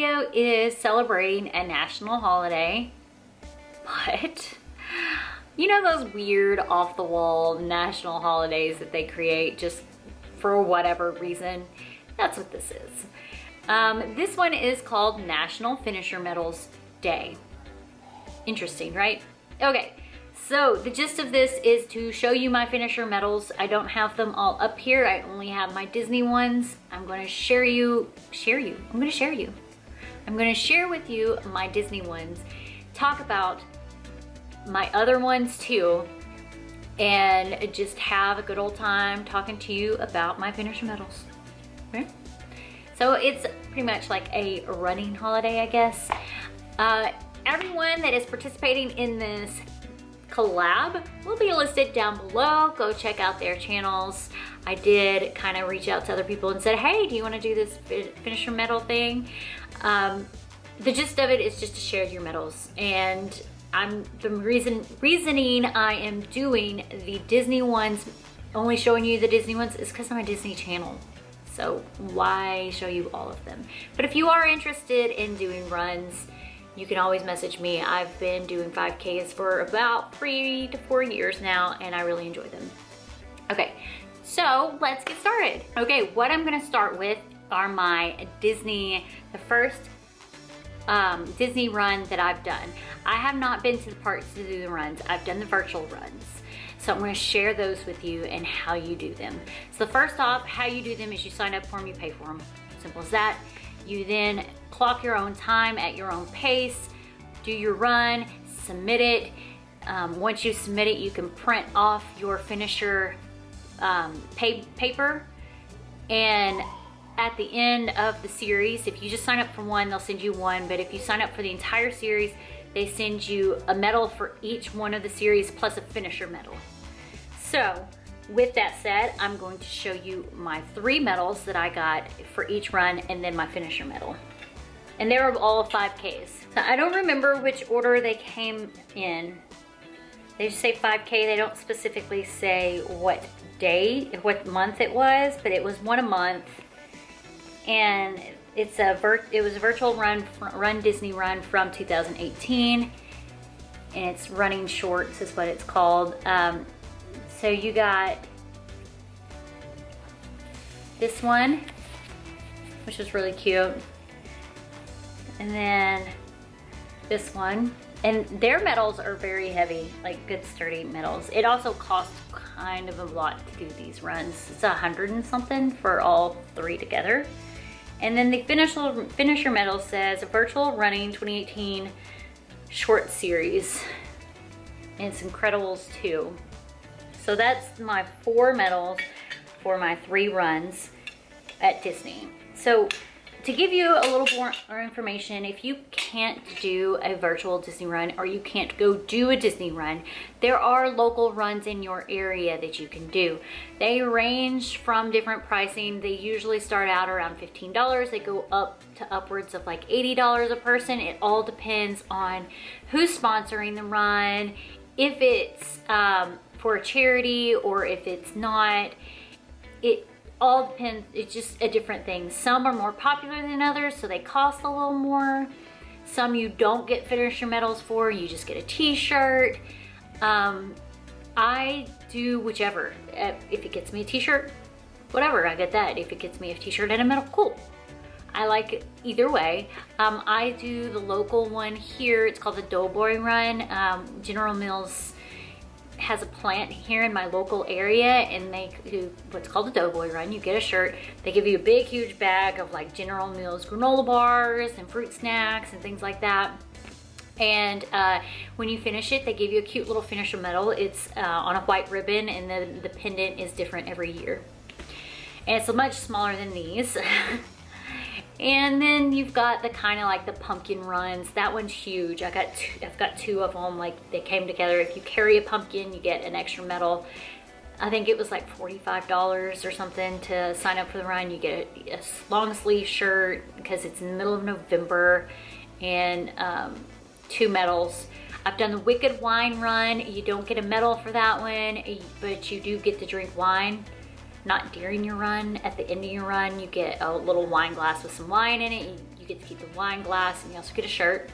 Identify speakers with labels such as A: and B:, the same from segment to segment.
A: video is celebrating a national holiday, but you know those weird off-the-wall national holidays that they create just for whatever reason? That's what this is. This one is called National Finisher Medals Day. Interesting, right? Okay, so the gist of this is to show you my finisher medals. I don't have them all up here. I only have my Disney ones. I'm going to share with you my Disney ones, talk about my other ones too, and just have a good old time talking to you about my finisher medals. Okay? So it's pretty much like a running holiday, I guess. Everyone that is participating in this collab will be listed down below. Go check out their channels. I did kind of reach out to other people and said, hey, do you want to do this finisher medal thing? The gist of it is just to share your medals, and the reasoning I am doing the Disney ones, only showing you the Disney ones, is because I'm a Disney channel. So why show you all of them? But if you are interested in doing runs, you can always message me. I've been doing 5Ks for about 3 to 4 years now, and I really enjoy them. Okay, so let's get started. Okay, what I'm gonna start with are my the first Disney run that I've done. I have not been to the parks to do the runs. I've done the virtual runs. So I'm gonna share those with you and how you do them. So first off, how you do them is you sign up for them, you pay for them. Simple as that. You then clock your own time at your own pace, do your run, submit it. Once you submit it, you can print off your finisher paper, and at the end of the series, if you just sign up for one, they'll send you one, but if you sign up for the entire series, they send you a medal for each one of the series plus a finisher medal. So with that said, I'm going to show you my 3 medals that I got for each run and then my finisher medal. And they were all 5Ks. So I don't remember which order they came in. They just say 5K. They don't specifically say what day, what month it was, but it was one a month. And it was a virtual run Disney run from 2018. And it's running shorts is what it's called. So you got this one, which is really cute. And then this one. And their medals are very heavy, like good sturdy medals. It also costs kind of a lot to do these runs. It's 100 and something for all 3 together. And then the finisher medal says Virtual Running 2018 Short Series. And it's Incredibles 2. So that's my 4 medals for my 3 runs at Disney. So to give you a little more information, if you can't do a virtual Disney run or you can't go do a Disney run, there are local runs in your area that you can do. They range from different pricing. They usually start out around $15. They go up to upwards of like $80 a person. It all depends on who's sponsoring the run, if it's for a charity or if it's not. It all depends. It's just a different thing. Some are more popular than others, so they cost a little more. Some you don't get finisher medals for, you just get a t-shirt. I do whichever. If it gets me a t-shirt, whatever, I get that. If it gets me a t-shirt and a medal, cool. I like it either way. I do the local one here. It's called the Doughboy Run. General Mills has a plant here in my local area, and they do what's called a Doughboy Run. You get a shirt, they give you a big huge bag of like General Mills granola bars and fruit snacks and things like that. And when you finish it, they give you a cute little finisher medal. It's on a white ribbon, and the pendant is different every year. And it's much smaller than these. And then you've got the kind of like the pumpkin runs. That one's huge. I've got 2 of them. Like, they came together. If you carry a pumpkin, you get an extra medal. I think it was like $45 or something to sign up for the run. You get a long sleeve shirt because it's in the middle of November, and 2 medals. I've done the Wicked Wine Run. You don't get a medal for that one, but you do get to drink wine. Not during your run, at the end of your run, you get a little wine glass with some wine in it. You You get to keep the wine glass, and you also get a shirt.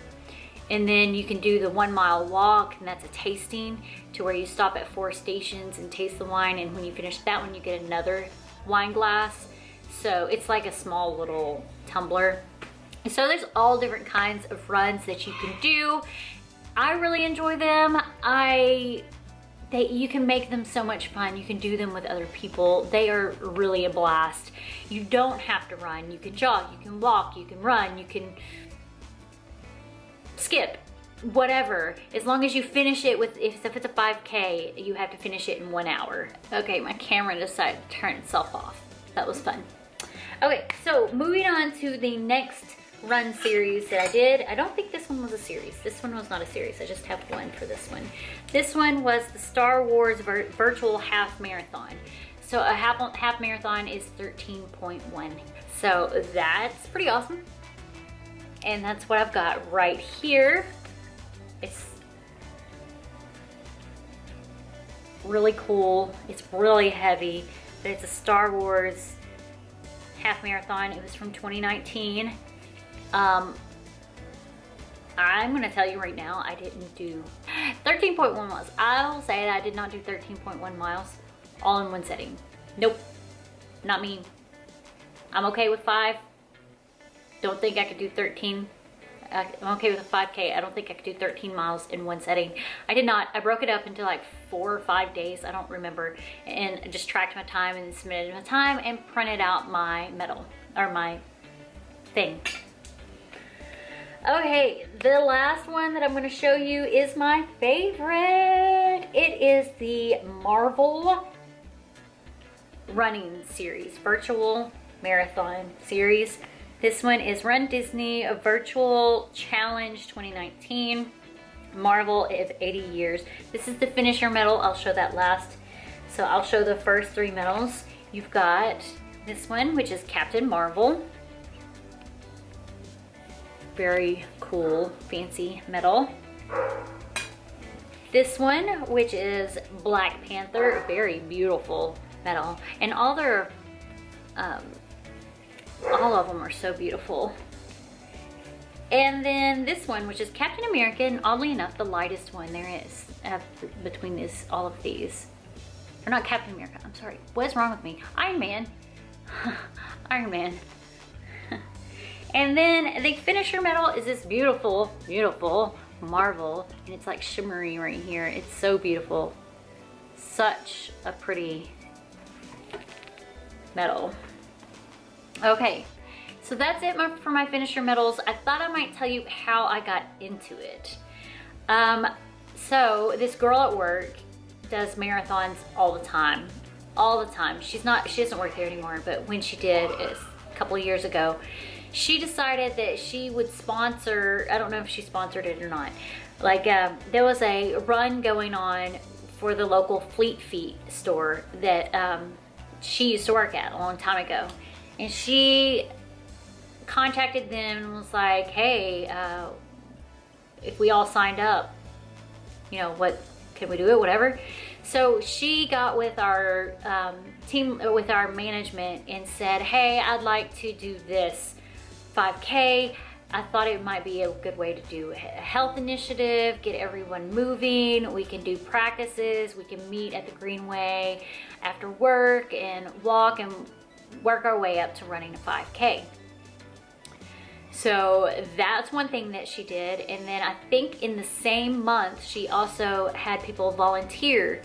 A: And then you can do the 1 mile walk, and that's a tasting, to where you stop at 4 stations and taste the wine, and when you finish that one, you get another wine glass. So it's like a small little tumbler. So there's all different kinds of runs that you can do. I really enjoy them. You can make them so much fun. You can do them with other people. They are really a blast. You don't have to run. You can jog, you can walk, you can run, you can skip, whatever. As long as you finish it with, if it's a 5K, you have to finish it in 1 hour. Okay, my camera decided to turn itself off. That was fun. Okay, so moving on to the next run series that I did. I don't think this one was a series. This one was not a series. I just have one for this one. This one was the Star Wars virtual half marathon. So a half marathon is 13.1. So that's pretty awesome. And that's what I've got right here. It's really cool. It's really heavy, but it's a Star Wars half marathon. It was from 2019. I'm gonna tell you right now, I didn't do 13.1 miles. I will say that I did not do 13.1 miles all in one setting. Nope, not me. I'm okay with 5. Don't think I could do 13. I'm okay with a 5K. I don't think I could do 13 miles in one setting. I did not. I broke it up into like 4 or 5 days. I don't remember. And I just tracked my time and submitted my time and printed out my medal, or my thing. Okay, the last one that I'm going to show you is my favorite. It is the Marvel running series, virtual marathon series. This one is Run Disney, a virtual challenge 2019. Marvel is 80 years. This is the finisher medal. I'll show that last. So I'll show the first 3 medals. You've got this one, which is Captain Marvel. Very cool, fancy medal. This one, which is Black Panther, very beautiful medal. And all of them are so beautiful. And then this one, which is Captain America, and oddly enough, the lightest one there is between all of these. Or not Captain America, I'm sorry. What is wrong with me? Iron Man. Iron Man. And then the finisher medal is this beautiful, beautiful Marvel. And it's like shimmery right here. It's so beautiful. Such a pretty medal. Okay, so that's it for my finisher medals. I thought I might tell you how I got into it. So this girl at work does marathons all the time. All the time. She doesn't work there anymore, but when she did, it's a couple of years ago, she decided that she would sponsor, I don't know if she sponsored it or not. Like there was a run going on for the local Fleet Feet store that she used to work at a long time ago. And she contacted them and was like, hey, if we all signed up, you know, can we do it, whatever. So she got with our team, with our management, and said, hey, I'd like to do this 5K. I thought it might be a good way to do a health initiative, get everyone moving. We can do practices. We can meet at the Greenway after work and walk and work our way up to running a 5K. So that's one thing that she did. And then I think in the same month, she also had people volunteer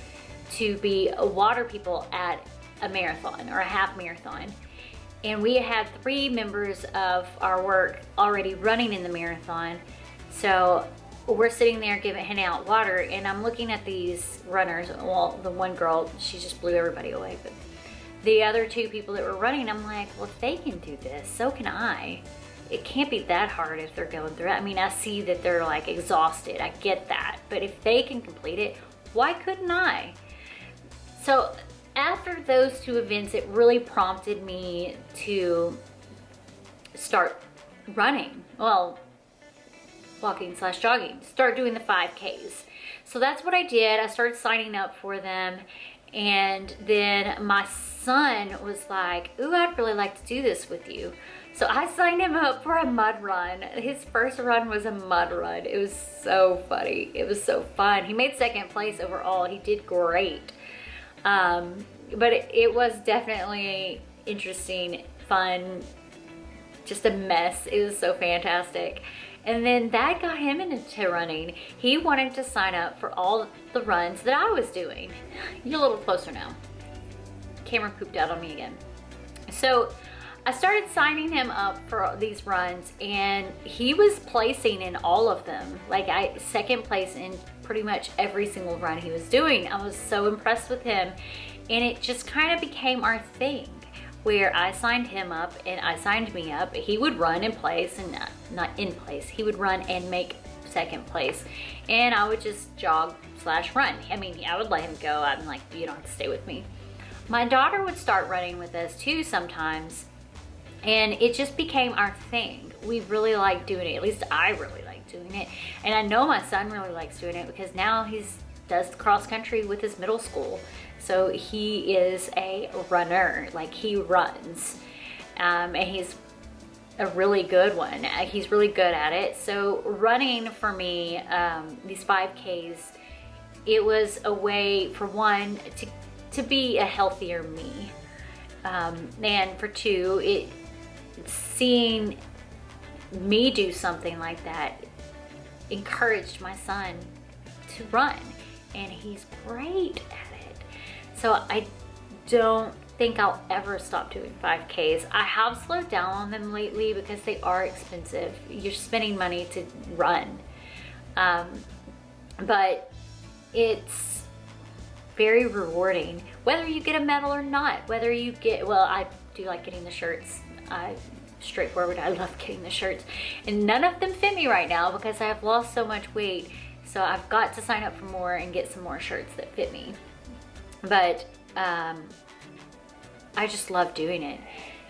A: to be water people at a marathon or a half marathon. And we had 3 members of our work already running in the marathon. So we're sitting there handing out water, and I'm looking at these runners. Well, the one girl, she just blew everybody away. But the other 2 people that were running, I'm like, well, if they can do this, so can I. It can't be that hard if they're going through it. I mean, I see that they're like exhausted. I get that. But if they can complete it, why couldn't I? So after those 2 events, it really prompted me to start running. Well, walking/jogging. Start doing the 5Ks. So that's what I did. I started signing up for them. And then my son was like, ooh, I'd really like to do this with you. So I signed him up for a mud run. His first run was a mud run. It was so funny. It was so fun. He made second place overall. He did great. But it was definitely interesting, fun, just a mess. It was so fantastic. And then that got him into running. He wanted to sign up for all the runs that I was doing. You're a little closer now. Camera pooped out on me again. So I started signing him up for these runs, and he was placing in all of them. Like second place in pretty much every single run he was doing. I was so impressed with him, and it just kind of became our thing where I signed him up and I signed me up. He would run in place, and not in place. He would run and make second place, and I would just jog / run. I mean, I would let him go. I'm like, you don't have to stay with me. My daughter would start running with us too sometimes, and it just became our thing. We really like doing it. At least I really like doing it. And I know my son really likes doing it because now does cross country with his middle school. So he is a runner, like he runs. And he's a really good one. He's really good at it. So running for me, these 5Ks, it was a way for one to be a healthier me. And for two, seeing me do something like that encouraged my son to run, and he's great at it. So I don't think I'll ever stop doing 5Ks. I have slowed down on them lately because they are expensive. You're spending money to run. But it's very rewarding, whether you get a medal or not, whether you get, well, I do like getting the shirts. Straightforward, I love getting the shirts, and none of them fit me right now because I have lost so much weight. So I've got to sign up for more and get some more shirts that fit me. But I just love doing it,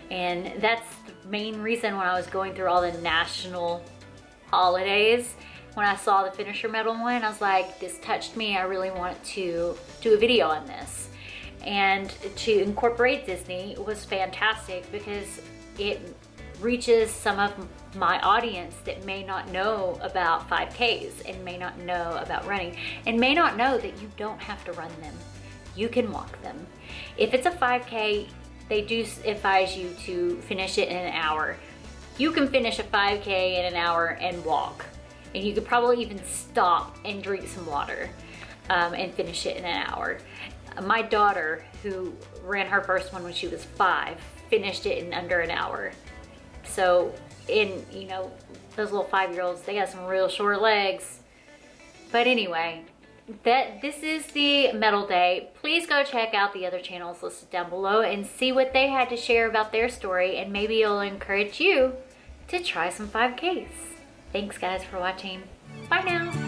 A: and that's the main reason when I was going through all the national holidays, when I saw the Finisher Medal one, I was like, this touched me. I really want to do a video on this, and to incorporate Disney was fantastic because it reaches some of my audience that may not know about 5Ks and may not know about running and may not know that you don't have to run them. You can walk them. If it's a 5K, they do advise you to finish it in an hour. You can finish a 5K in an hour and walk. And you could probably even stop and drink some water and finish it in an hour. My daughter, who ran her first one when she was 5, finished it in under an hour. So, those little 5-year-olds, they got some real short legs. But anyway, this is the medal day. Please go check out the other channels listed down below and see what they had to share about their story, and maybe it'll encourage you to try some 5Ks. Thanks guys for watching. Bye now.